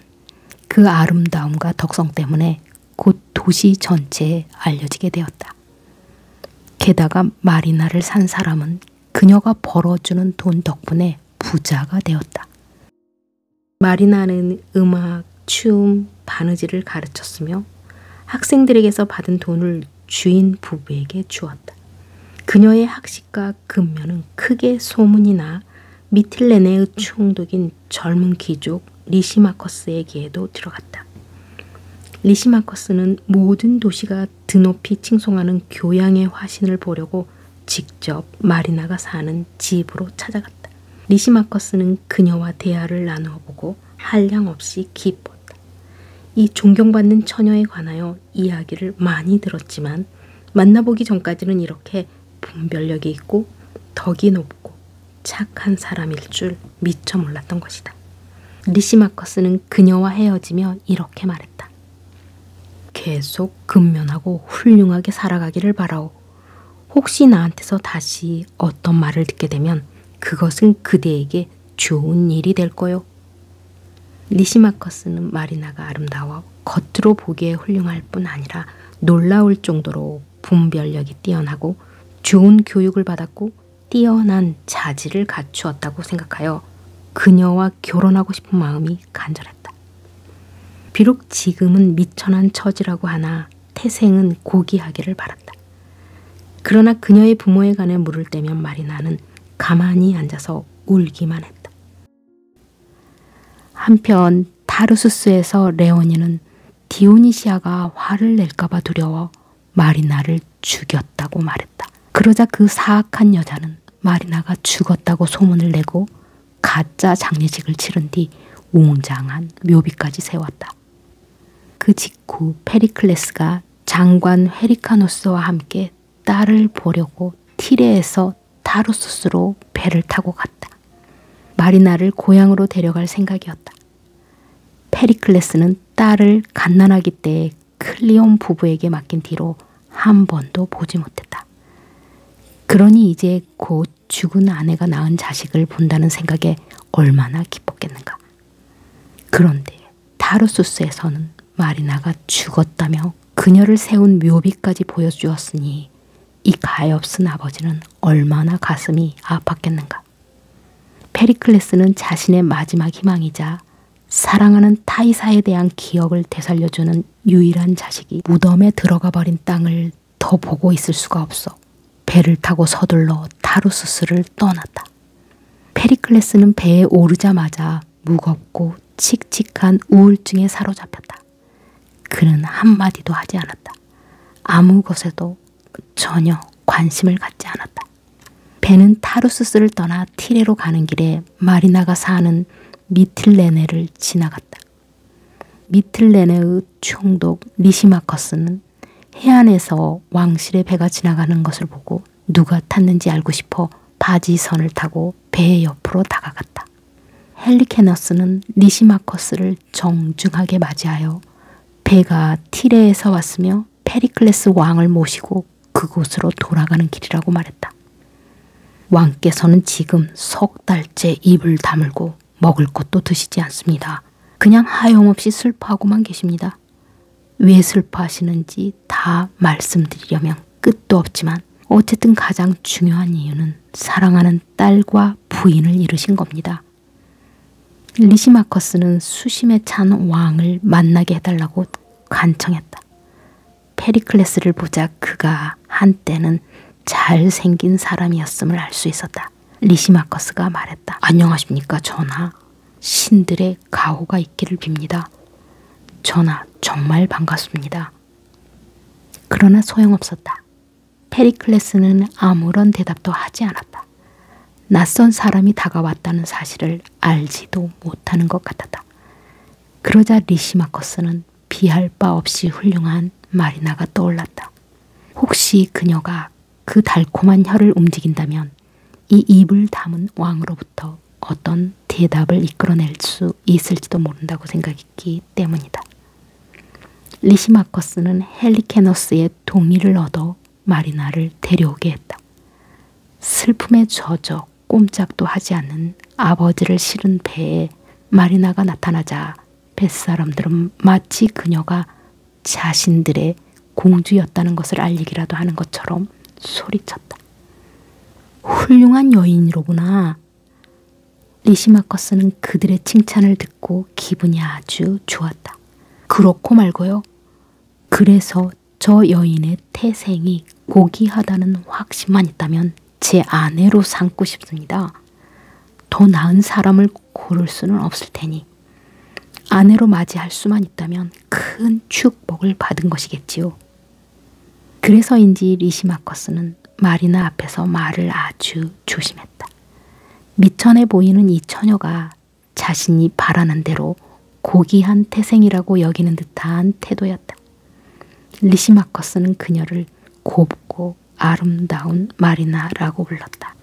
그 아름다움과 덕성 때문에 곧 도시 전체에 알려지게 되었다. 게다가 마리나를 산 사람은 그녀가 벌어주는 돈 덕분에 부자가 되었다. 마리나는 음악, 춤, 바느질을 가르쳤으며 학생들에게서 받은 돈을 주인 부부에게 주었다. 그녀의 학식과 근면은 크게 소문이 나 미틸레네의 총독인 젊은 귀족 리시마커스에게도 들어갔다. 리시마커스는 모든 도시가 드높이 칭송하는 교양의 화신을 보려고 직접 마리나가 사는 집으로 찾아갔다. 리시마커스는 그녀와 대화를 나누어 보고 한량없이 기뻤다. 이 존경받는 처녀에 관하여 이야기를 많이 들었지만 만나보기 전까지는 이렇게 분별력이 있고 덕이 높고 착한 사람일 줄 미처 몰랐던 것이다. 리시마커스는 그녀와 헤어지며 이렇게 말했다. 계속 근면하고 훌륭하게 살아가기를 바라오. 혹시 나한테서 다시 어떤 말을 듣게 되면 그것은 그대에게 좋은 일이 될 거요. 리시마커스는 마리나가 아름다워 겉으로 보기에 훌륭할 뿐 아니라 놀라울 정도로 분별력이 뛰어나고 좋은 교육을 받았고 뛰어난 자질을 갖추었다고 생각하여 그녀와 결혼하고 싶은 마음이 간절했다. 비록 지금은 미천한 처지라고 하나 태생은 고귀하기를 바랐다. 그러나 그녀의 부모에 관해 물을 때면 마리나는 가만히 앉아서 울기만 했다. 한편 타르수스에서 레오니는 디오니시아가 화를 낼까봐 두려워 마리나를 죽였다고 말했다. 그러자 그 사악한 여자는 마리나가 죽었다고 소문을 내고 가짜 장례식을 치른 뒤 웅장한 묘비까지 세웠다. 그 직후 페리클레스가 장관 헤리카노스와 함께 딸을 보려고 티레에서 타르수스로 배를 타고 갔다. 마리나를 고향으로 데려갈 생각이었다. 페리클레스는 딸을 갓난아기 때 클리온 부부에게 맡긴 뒤로 한 번도 보지 못했다. 그러니 이제 곧 죽은 아내가 낳은 자식을 본다는 생각에 얼마나 기뻤겠는가. 그런데 타르수스에서는 마리나가 죽었다며 그녀를 세운 묘비까지 보여주었으니 이 가엾은 아버지는 얼마나 가슴이 아팠겠는가. 페리클레스는 자신의 마지막 희망이자 사랑하는 타이사에 대한 기억을 되살려주는 유일한 자식이 무덤에 들어가 버린 땅을 더 보고 있을 수가 없어 배를 타고 서둘러 타르수스를 떠났다. 페리클레스는 배에 오르자마자 무겁고 칙칙한 우울증에 사로잡혔다. 그는 한마디도 하지 않았다. 아무 것에도 전혀 관심을 갖지 않았다. 배는 타루스스를 떠나 티레로 가는 길에 마리나가 사는 미틸레네를 지나갔다. 미틸레네의 총독 리시마커스는 해안에서 왕실의 배가 지나가는 것을 보고 누가 탔는지 알고 싶어 바지선을 타고 배의 옆으로 다가갔다. 헬리케너스는 리시마커스를 정중하게 맞이하여 배가 티레에서 왔으며 페리클레스 왕을 모시고 그곳으로 돌아가는 길이라고 말했다. 왕께서는 지금 석 달째 입을 다물고 먹을 것도 드시지 않습니다. 그냥 하염없이 슬퍼하고만 계십니다. 왜 슬퍼하시는지 다 말씀드리려면 끝도 없지만 어쨌든 가장 중요한 이유는 사랑하는 딸과 부인을 잃으신 겁니다. 리시마커스는 수심에 찬 왕을 만나게 해달라고 간청했다. 페리클레스를 보자 그가 한때는 잘생긴 사람이었음을 알 수 있었다. 리시마커스가 말했다. 안녕하십니까 전하. 신들의 가호가 있기를 빕니다. 전하 정말 반갑습니다. 그러나 소용없었다. 페리클레스는 아무런 대답도 하지 않았다. 낯선 사람이 다가왔다는 사실을 알지도 못하는 것 같았다. 그러자 리시마커스는 비할 바 없이 훌륭한 마리나가 떠올랐다. 혹시 그녀가 그 달콤한 혀를 움직인다면 이 입을 담은 왕으로부터 어떤 대답을 이끌어낼 수 있을지도 모른다고 생각했기 때문이다. 리시마커스는 헬리케너스의 동의를 얻어 마리나를 데려오게 했다. 슬픔에 젖어 꼼짝도 하지 않는 아버지를 실은 배에 마리나가 나타나자 뱃사람들은 마치 그녀가 자신들의 공주였다는 것을 알리기라도 하는 것처럼 소리쳤다. 훌륭한 여인이로구나. 리시마커스는 그들의 칭찬을 듣고 기분이 아주 좋았다. 그렇고 말고요. 그래서 저 여인의 태생이 고귀하다는 확신만 있다면 제 아내로 삼고 싶습니다. 더 나은 사람을 고를 수는 없을 테니 아내로 맞이할 수만 있다면 큰 축복을 받은 것이겠지요. 그래서인지 리시마커스는 마리나 앞에서 말을 아주 조심했다. 미천해 보이는 이 처녀가 자신이 바라는 대로 고귀한 태생이라고 여기는 듯한 태도였다. 리시마커스는 그녀를 곱고 아름다운 마리나라고 불렀다.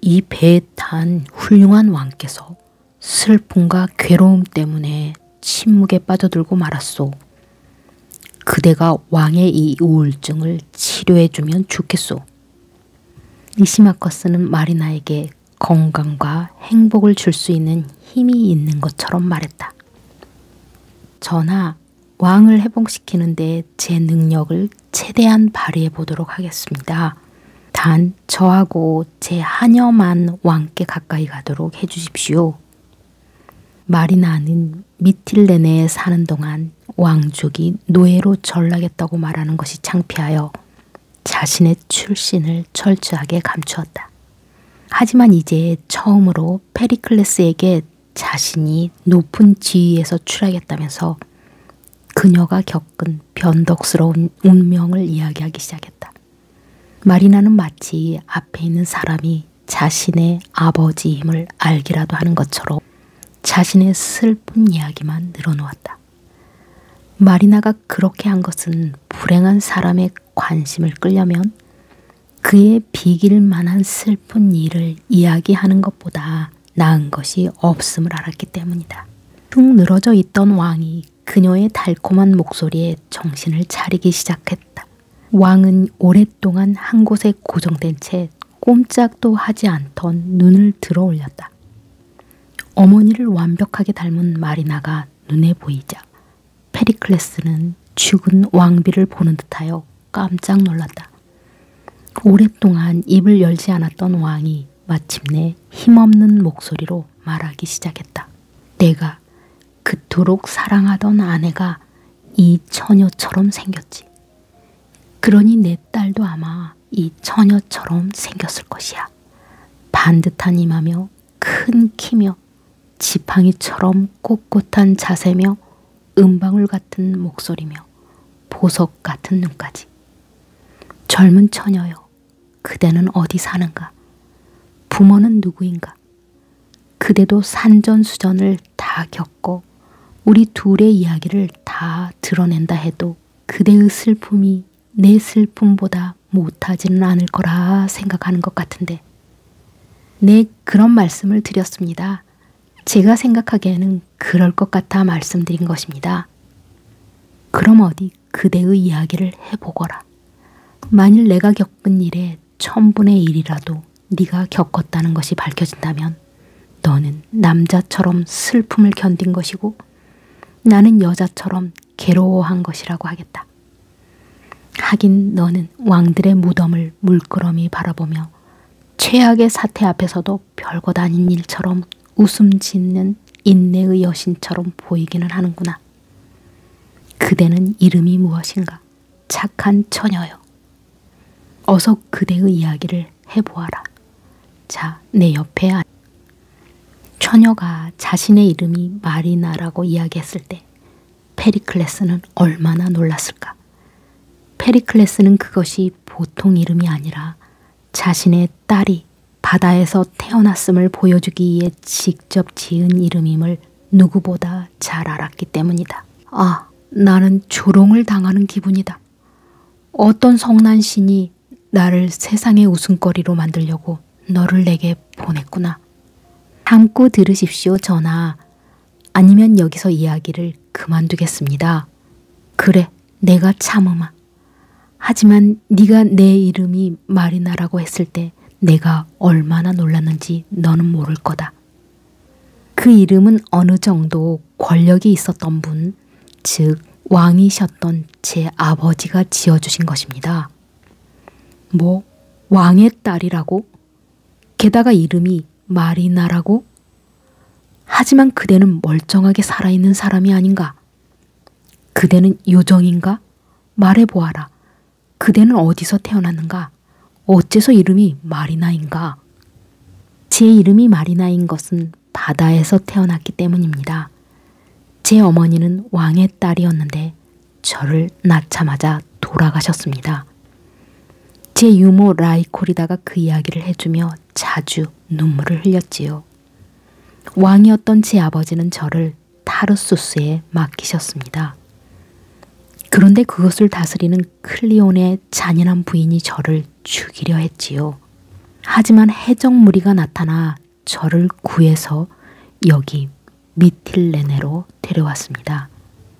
이 배에 탄 훌륭한 왕께서 슬픔과 괴로움 때문에 침묵에 빠져들고 말았소. 그대가 왕의 이 우울증을 치료해주면 좋겠소. 리시마커스는 마리나에게 건강과 행복을 줄 수 있는 힘이 있는 것처럼 말했다. 전하, 왕을 회복시키는데 제 능력을 최대한 발휘해 보도록 하겠습니다. 단 저하고 제 하녀만 왕께 가까이 가도록 해주십시오. 마리나는 미틸레네에 사는 동안 왕족이 노예로 전락했다고 말하는 것이 창피하여 자신의 출신을 철저하게 감추었다. 하지만 이제 처음으로 페리클레스에게 자신이 높은 지위에서 추락했다면서 그녀가 겪은 변덕스러운 운명을 이야기하기 시작했다. 마리나는 마치 앞에 있는 사람이 자신의 아버지임을 알기라도 하는 것처럼 자신의 슬픈 이야기만 늘어놓았다. 마리나가 그렇게 한 것은 불행한 사람의 관심을 끌려면 그의 비길 만한 슬픈 일을 이야기하는 것보다 나은 것이 없음을 알았기 때문이다. 쭉 늘어져 있던 왕이 그녀의 달콤한 목소리에 정신을 차리기 시작했다. 왕은 오랫동안 한 곳에 고정된 채 꼼짝도 하지 않던 눈을 들어 올렸다. 어머니를 완벽하게 닮은 마리나가 눈에 보이자 페리클레스는 죽은 왕비를 보는 듯하여 깜짝 놀랐다. 오랫동안 입을 열지 않았던 왕이 마침내 힘없는 목소리로 말하기 시작했다. 내가 그토록 사랑하던 아내가 이 처녀처럼 생겼지. 그러니 내 딸도 아마 이 처녀처럼 생겼을 것이야. 반듯한 이마며 큰 키며 지팡이처럼 꼿꼿한 자세며 은방울 같은 목소리며 보석 같은 눈까지. 젊은 처녀여, 그대는 어디 사는가? 부모는 누구인가? 그대도 산전수전을 다 겪고 우리 둘의 이야기를 다 드러낸다 해도 그대의 슬픔이 내 슬픔보다 못하지는 않을 거라 생각하는 것 같은데. 네, 그런 말씀을 드렸습니다. 제가 생각하기에는 그럴 것 같아 말씀드린 것입니다. 그럼 어디 그대의 이야기를 해보거라. 만일 내가 겪은 일에 1000분의 1이라도 네가 겪었다는 것이 밝혀진다면 너는 남자처럼 슬픔을 견딘 것이고 나는 여자처럼 괴로워한 것이라고 하겠다. 하긴 너는 왕들의 무덤을 물끄러미 바라보며 최악의 사태 앞에서도 별것 아닌 일처럼 웃음 짓는 인내의 여신처럼 보이기는 하는구나. 그대는 이름이 무엇인가? 착한 처녀여. 어서 그대의 이야기를 해보아라. 자, 내 옆에 처녀가 자신의 이름이 마리나라고 이야기했을 때 페리클레스는 얼마나 놀랐을까? 페리클레스는 그것이 보통 이름이 아니라 자신의 딸이 바다에서 태어났음을 보여주기 위해 직접 지은 이름임을 누구보다 잘 알았기 때문이다. 아, 나는 조롱을 당하는 기분이다. 어떤 성난 신이 나를 세상의 웃음거리로 만들려고 너를 내게 보냈구나. 참고 들으십시오, 전하. 아니면 여기서 이야기를 그만두겠습니다. 그래, 내가 참으마. 하지만 네가 내 이름이 마리나라고 했을 때 내가 얼마나 놀랐는지 너는 모를 거다. 그 이름은 어느 정도 권력이 있었던 분, 즉 왕이셨던 제 아버지가 지어주신 것입니다. 뭐? 왕의 딸이라고? 게다가 이름이 마리나라고? 하지만 그대는 멀쩡하게 살아있는 사람이 아닌가? 그대는 요정인가? 말해보아라. 그대는 어디서 태어났는가? 어째서 이름이 마리나인가? 제 이름이 마리나인 것은 바다에서 태어났기 때문입니다. 제 어머니는 왕의 딸이었는데 저를 낳자마자 돌아가셨습니다. 제 유모 라이콜이다가 그 이야기를 해주며 자주 눈물을 흘렸지요. 왕이었던 제 아버지는 저를 타르수스에 맡기셨습니다. 그런데 그것을 다스리는 클리온의 잔인한 부인이 저를 죽이려 했지요. 하지만 해적 무리가 나타나 저를 구해서 여기 미틸레네로 데려왔습니다.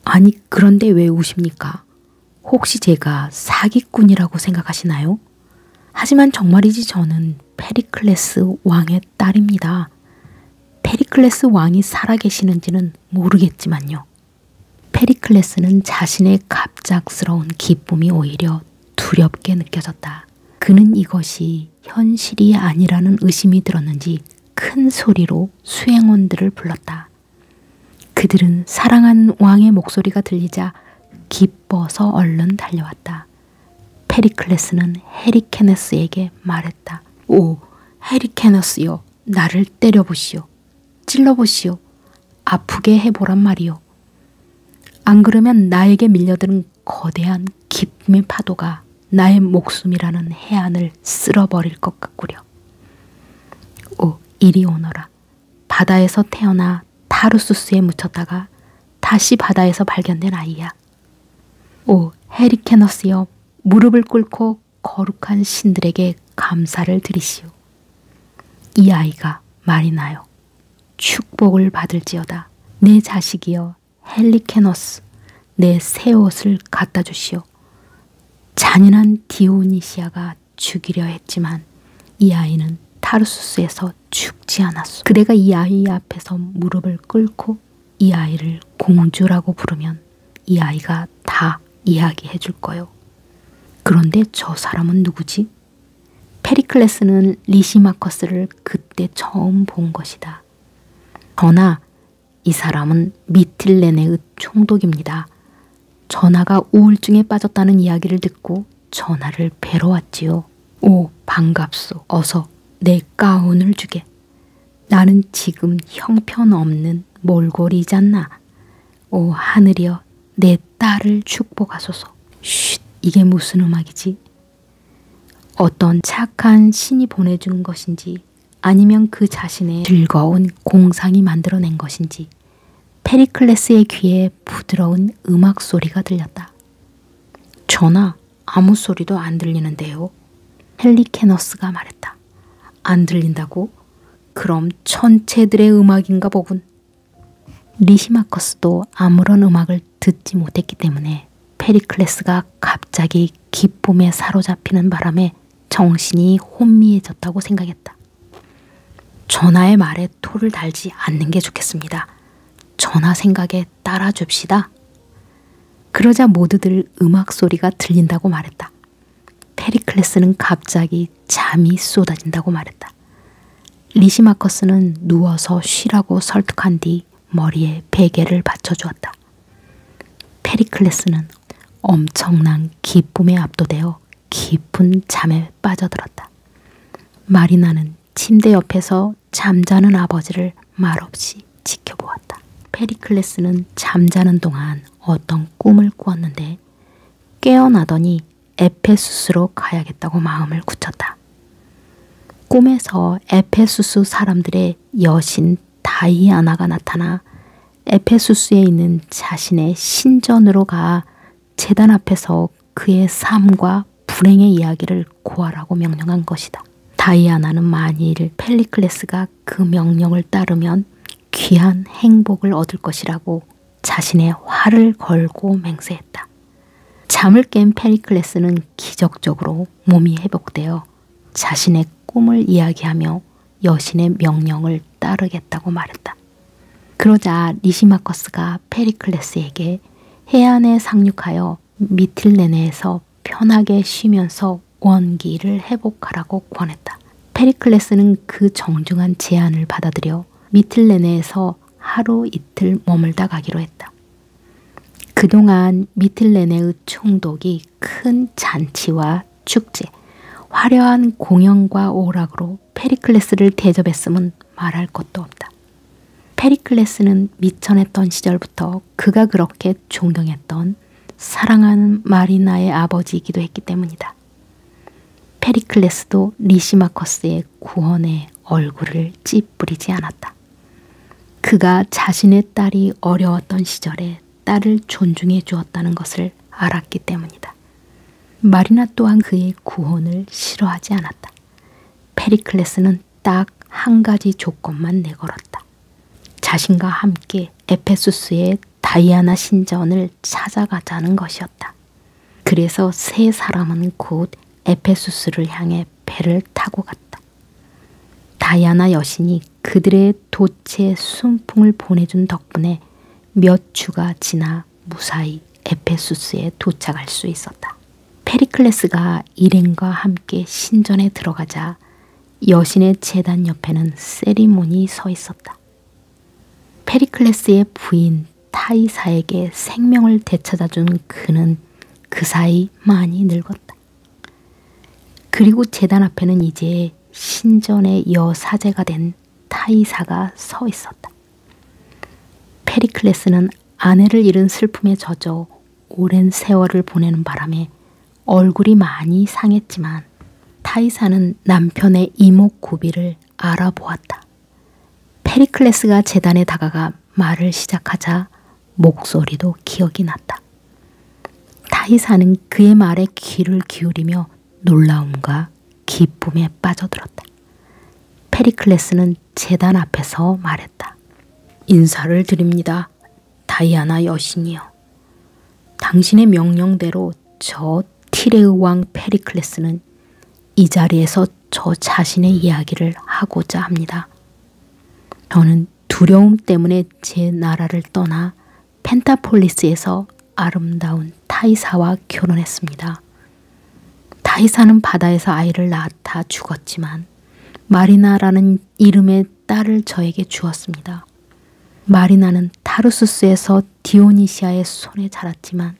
아니, 그런데 왜 우십니까? 혹시 제가 사기꾼이라고 생각하시나요? 하지만 정말이지 저는 페리클레스 왕의 딸입니다. 페리클레스 왕이 살아계시는지는 모르겠지만요. 페리클레스는 자신의 갑작스러운 기쁨이 오히려 두렵게 느껴졌다. 그는 이것이 현실이 아니라는 의심이 들었는지 큰 소리로 수행원들을 불렀다. 그들은 사랑하는 왕의 목소리가 들리자 기뻐서 얼른 달려왔다. 페리클레스는 헤리케네스에게 말했다. 오, 헤리케네스여, 나를 때려보시오. 찔러보시오. 아프게 해보란 말이오. 안 그러면 나에게 밀려드는 거대한 기쁨의 파도가 나의 목숨이라는 해안을 쓸어버릴 것 같구려. 오, 이리 오너라. 바다에서 태어나 타르수스에 묻혔다가 다시 바다에서 발견된 아이야. 오, 헤리케너스여, 무릎을 꿇고 거룩한 신들에게 감사를 드리시오. 이 아이가 마리나여, 축복을 받을지어다. 내 자식이여, 헬리케너스, 내 새 옷을 갖다 주시오. 잔인한 디오니시아가 죽이려 했지만 이 아이는 타르수스에서 죽지 않았소. 그대가 이 아이 앞에서 무릎을 꿇고 이 아이를 공주라고 부르면 이 아이가 다 이야기해 줄 거요. 그런데 저 사람은 누구지? 페리클레스는 리시마커스를 그때 처음 본 것이다. 전하, 이 사람은 미틸레네의 총독입니다. 전하가 우울증에 빠졌다는 이야기를 듣고 전하를 뵈러 왔지요. 오, 반갑소. 어서 내 가운을 주게. 나는 지금 형편없는 몰골이잖나. 오 하늘이여 내 딸을 축복하소서. 쉿, 이게 무슨 음악이지? 어떤 착한 신이 보내준 것인지 아니면 그 자신의 즐거운 공상이 만들어낸 것인지 페리클레스의 귀에 부드러운 음악 소리가 들렸다. 전하, 아무 소리도 안 들리는데요. 헬리케너스가 말했다. 안 들린다고? 그럼 천체들의 음악인가 보군. 리시마커스도 아무런 음악을 듣지 못했기 때문에 페리클레스가 갑자기 기쁨에 사로잡히는 바람에 정신이 혼미해졌다고 생각했다. 전하의 말에 토를 달지 않는 게 좋겠습니다. 전하 생각에 따라줍시다. 그러자 모두들 음악 소리가 들린다고 말했다. 페리클레스는 갑자기 잠이 쏟아진다고 말했다. 리시마커스는 누워서 쉬라고 설득한 뒤 머리에 베개를 받쳐주었다. 페리클레스는 엄청난 기쁨에 압도되어 깊은 잠에 빠져들었다. 마리나는 침대 옆에서 잠자는 아버지를 말없이 지켜보았다. 페리클레스는 잠자는 동안 어떤 꿈을 꾸었는데 깨어나더니 에페수스로 가야겠다고 마음을 굳혔다. 꿈에서 에페수스 사람들의 여신 다이아나가 나타나 에페수스에 있는 자신의 신전으로 가 제단 앞에서 그의 삶과 불행의 이야기를 고하라고 명령한 것이다. 다이아나는 만일 페리클레스가 그 명령을 따르면 귀한 행복을 얻을 것이라고 자신의 화를 걸고 맹세했다. 잠을 깬 페리클레스는 기적적으로 몸이 회복되어 자신의 꿈을 이야기하며 여신의 명령을 따르겠다고 말했다. 그러자 리시마커스가 페리클레스에게 해안에 상륙하여 미틸레네에서 편하게 쉬면서 원기를 회복하라고 권했다. 페리클레스는 그 정중한 제안을 받아들여 미틸레네에서 하루 이틀 머물다 가기로 했다. 그동안 미틸레네의 총독이 큰 잔치와 축제, 화려한 공연과 오락으로 페리클레스를 대접했음은 말할 것도 없다. 페리클레스는 미천했던 시절부터 그가 그렇게 존경했던 사랑하는 마리나의 아버지이기도 했기 때문이다. 페리클레스도 리시마커스의 구원에 얼굴을 찌푸리지 않았다. 그가 자신의 딸이 어려웠던 시절에 딸을 존중해 주었다는 것을 알았기 때문이다. 마리나 또한 그의 구원을 싫어하지 않았다. 페리클레스는 딱 한 가지 조건만 내걸었다. 자신과 함께 에페수스의 다이아나 신전을 찾아가자는 것이었다. 그래서 세 사람은 곧 에페수스를 향해 배를 타고 갔다. 다이아나 여신이 그들의 돛의 순풍을 보내준 덕분에 몇 주가 지나 무사히 에페수스에 도착할 수 있었다. 페리클레스가 일행과 함께 신전에 들어가자 여신의 제단 옆에는 세리몬이 서 있었다. 페리클레스의 부인 타이사에게 생명을 되찾아준 그는 그 사이 많이 늙었다. 그리고 제단 앞에는 이제 신전의 여사제가 된 타이사가 서 있었다. 페리클레스는 아내를 잃은 슬픔에 젖어 오랜 세월을 보내는 바람에 얼굴이 많이 상했지만 타이사는 남편의 이목구비를 알아보았다. 페리클레스가 제단에 다가가 말을 시작하자 목소리도 기억이 났다. 타이사는 그의 말에 귀를 기울이며 놀라움과 기쁨에 빠져들었다. 페리클레스는 제단 앞에서 말했다. 인사를 드립니다. 다이아나 여신이여. 당신의 명령대로 저 티레의 왕 페리클레스는 이 자리에서 저 자신의 이야기를 하고자 합니다. 저는 두려움 때문에 제 나라를 떠나 펜타폴리스에서 아름다운 타이사와 결혼했습니다. 타이사는 바다에서 아이를 낳다 죽었지만 마리나라는 이름의 딸을 저에게 주었습니다. 마리나는 타르수스에서 디오니시아의 손에 자랐지만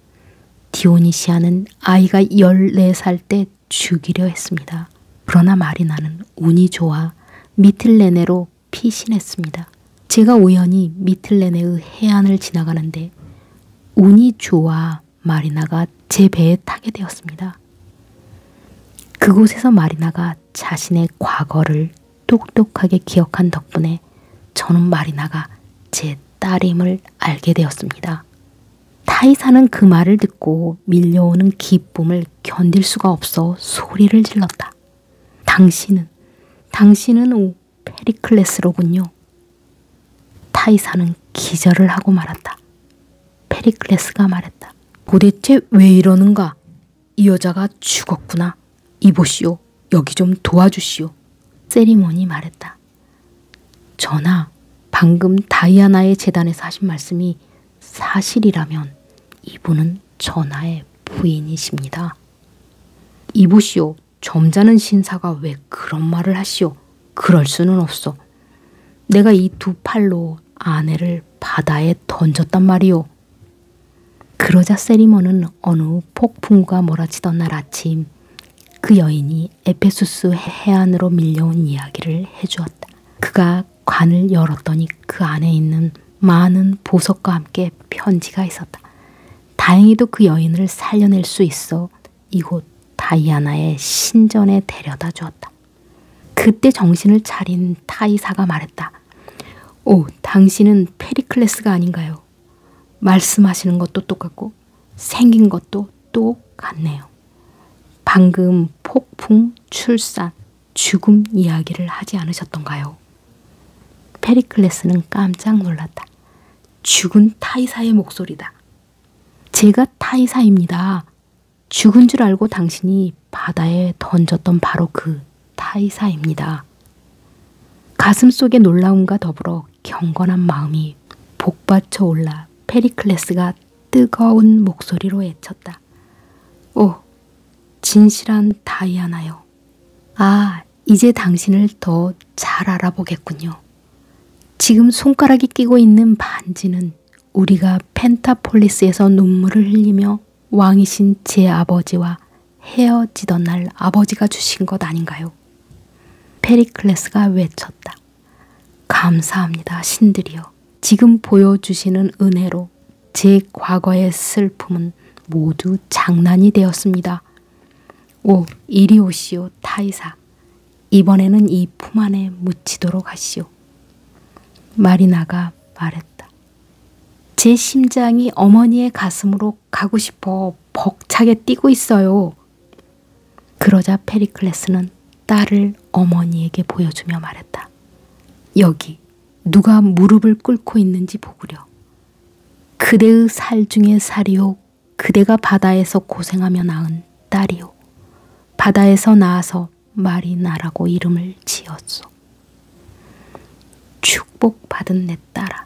디오니시아는 아이가 14살 때 죽이려 했습니다. 그러나 마리나는 운이 좋아 미틸레네로 피신했습니다. 제가 우연히 미틀레네의 해안을 지나가는데 운이 좋아 마리나가 제 배에 타게 되었습니다. 그곳에서 마리나가 자신의 과거를 똑똑하게 기억한 덕분에 저는 마리나가 제 딸임을 알게 되었습니다. 타이사는 그 말을 듣고 밀려오는 기쁨을 견딜 수가 없어 소리를 질렀다. 당신은 오 페리클레스로군요. 타이사는 기절을 하고 말았다. 페리클레스가 말했다. 도대체 왜 이러는가? 이 여자가 죽었구나. 이보시오. 여기 좀 도와주시오. 세리몬이 말했다. 전하, 방금 다이아나의 재단에서 하신 말씀이 사실이라면 이분은 전하의 부인이십니다. 이보시오. 점잖은 신사가 왜 그런 말을 하시오. 그럴 수는 없어. 내가 이 두 팔로 아내를 바다에 던졌단 말이오. 그러자 세리몬은 어느 폭풍우가 몰아치던 날 아침 그 여인이 에페수스 해안으로 밀려온 이야기를 해주었다. 그가 관을 열었더니 그 안에 있는 많은 보석과 함께 편지가 있었다. 다행히도 그 여인을 살려낼 수 있어 이곳 다이아나의 신전에 데려다 주었다. 그때 정신을 차린 타이사가 말했다. 오, 당신은 페리클레스가 아닌가요? 말씀하시는 것도 똑같고 생긴 것도 똑같네요. 방금 폭풍, 출산, 죽음 이야기를 하지 않으셨던가요? 페리클레스는 깜짝 놀랐다. 죽은 타이사의 목소리다. 제가 타이사입니다. 죽은 줄 알고 당신이 바다에 던졌던 바로 그 타이사입니다. 가슴 속의 놀라움과 더불어 경건한 마음이 복받쳐 올라 페리클레스가 뜨거운 목소리로 외쳤다. 오, 진실한 다이아나요. 아, 이제 당신을 더 잘 알아보겠군요. 지금 손가락이 끼고 있는 반지는 우리가 펜타폴리스에서 눈물을 흘리며 왕이신 제 아버지와 헤어지던 날 아버지가 주신 것 아닌가요? 페리클레스가 외쳤다. 감사합니다, 신들이여. 지금 보여주시는 은혜로 제 과거의 슬픔은 모두 장난이 되었습니다. 오, 이리 오시오, 타이사. 이번에는 이 품 안에 묻히도록 하시오. 마리나가 말했다. 제 심장이 어머니의 가슴으로 가고 싶어 벅차게 뛰고 있어요. 그러자 페리클레스는 딸을 어머니에게 보여주며 말했다. 여기 누가 무릎을 꿇고 있는지 보구려. 그대의 살 중에 살이요. 그대가 바다에서 고생하며 낳은 딸이요. 바다에서 나와서 마리나라고 이름을 지었소. 축복받은 내 딸아.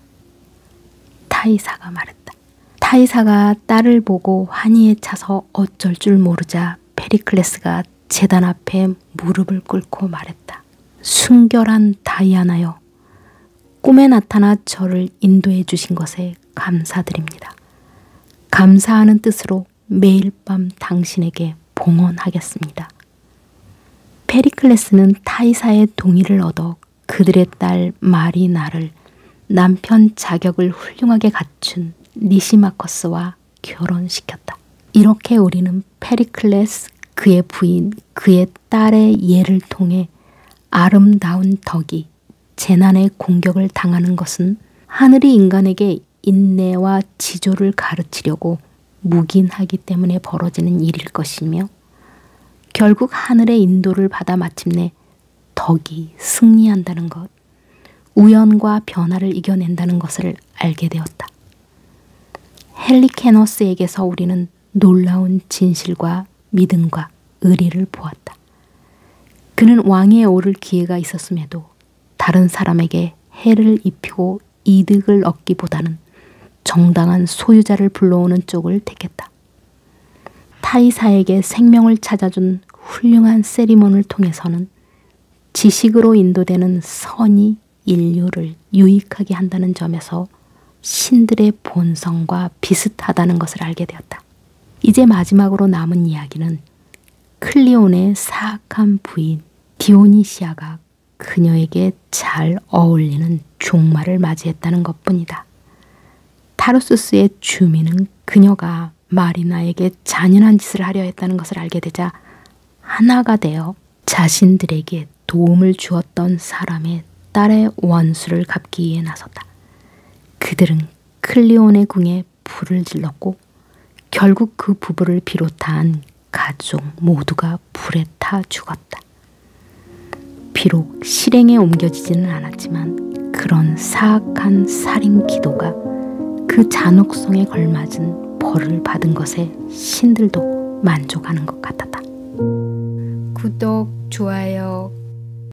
타이사가 말했다. 타이사가 딸을 보고 환희에 차서 어쩔 줄 모르자 페리클레스가 제단 앞에 무릎을 꿇고 말했다. 순결한 다이아나여, 꿈에 나타나 저를 인도해 주신 것에 감사드립니다. 감사하는 뜻으로 매일 밤 당신에게 봉헌하겠습니다. 페리클레스는 타이사의 동의를 얻어 그들의 딸 마리나를 남편 자격을 훌륭하게 갖춘 니시마커스와 결혼시켰다. 이렇게 우리는 페리클레스, 그의 부인, 그의 딸의 예를 통해 아름다운 덕이 재난의 공격을 당하는 것은 하늘이 인간에게 인내와 지조를 가르치려고 묵인하기 때문에 벌어지는 일일 것이며 결국 하늘의 인도를 받아 마침내 덕이 승리한다는 것, 우연과 변화를 이겨낸다는 것을 알게 되었다. 헬리케너스에게서 우리는 놀라운 진실과 믿음과 의리를 보았다. 그는 왕위에 오를 기회가 있었음에도 다른 사람에게 해를 입히고 이득을 얻기보다는 정당한 소유자를 불러오는 쪽을 택했다. 타이사에게 생명을 찾아준 훌륭한 세리몬을 통해서는 지식으로 인도되는 선이 인류를 유익하게 한다는 점에서 신들의 본성과 비슷하다는 것을 알게 되었다. 이제 마지막으로 남은 이야기는 클리온의 사악한 부인 디오니시아가 그녀에게 잘 어울리는 종말을 맞이했다는 것뿐이다. 타르수스의 주민은 그녀가 마리나에게 잔인한 짓을 하려 했다는 것을 알게 되자 하나가 되어 자신들에게 도움을 주었던 사람의 딸의 원수를 갚기 위해 나섰다. 그들은 클리오네 궁에 불을 질렀고 결국 그 부부를 비롯한 가족 모두가 불에 타 죽었다. 비록 실행에 옮겨지지는 않았지만 그런 사악한 살인 기도가 그 잔혹성에 걸맞은 벌을 받은 것에 신들도 만족하는 것 같았다. 구독, 좋아요,